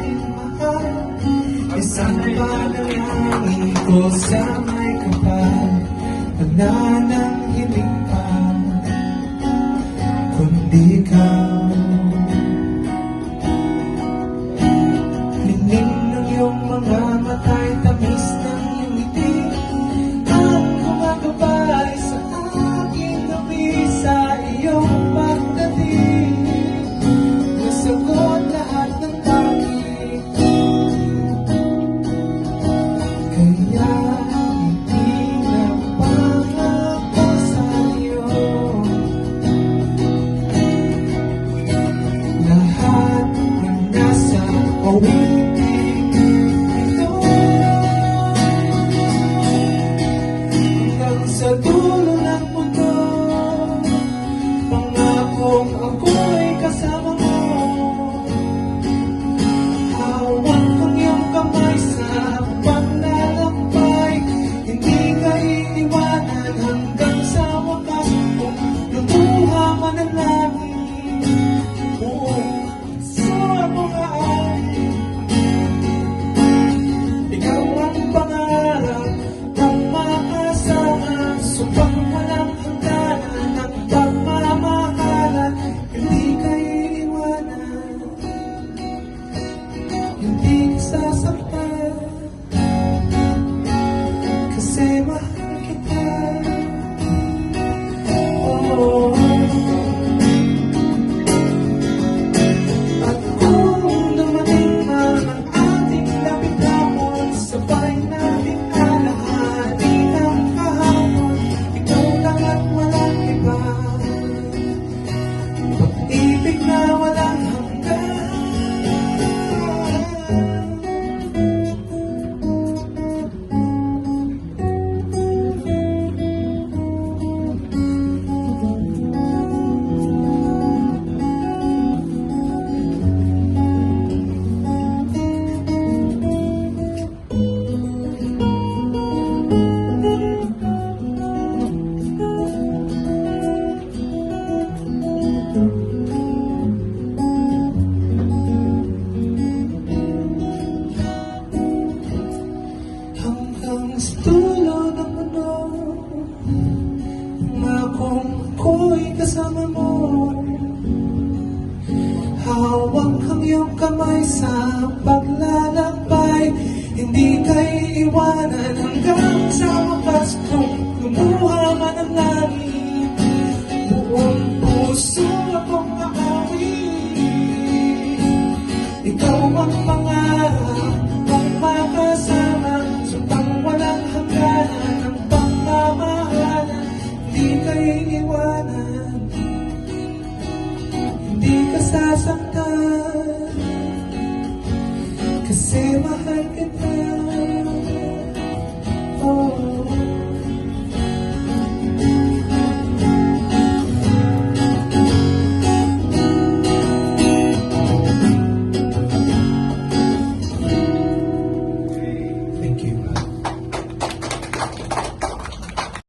aking mahal. Isang panalangin ko sa may kapal, nanananghiling pa, kundi ikaw. Linig ng iyong mga mata'y tamis ng iyong ngiti, ang gumagabay sa aking gabi, sa iyong pagdating. Nasagot lahat ng pangit, kaya hindi na pangako sa iyo. Lahat ng nasa awitin ito, hanggang sa dulo ng mundo, pangakong ako'y kasama mo. Hawak ng iyong kamay sa paglalakbay, hindi ka iiwanan hanggang sa wakas. Kung lubuha man ang langit, buong sa mga akin, ikaw ang pangarap ng makasama. Subang walang hangganan ng pagmamahalan, hindi ka iiwanan, hindi ka sasaktan, kasi mahal kita. Oh. At kung dumating man ang ating lapit-lapon, sabay natin alaanin ang kahapon. Ikaw lang at walang iba, pag-ibig na walang hanggan. Hanggang sa dulo ng mundo, pangakong ako'y kasama mo. Hawak ang iyong kamay sa paglalakbay, hindi ka iiwanan hanggang sa wakas. Kung lumuha man ang langit, buong puso akong aawin. Ikaw ang pangarap kong makasama, subang walang hangganan ng pagmamahalan, hindi ka iiwanan, hindi ka sasaktan, kasi mahal kita.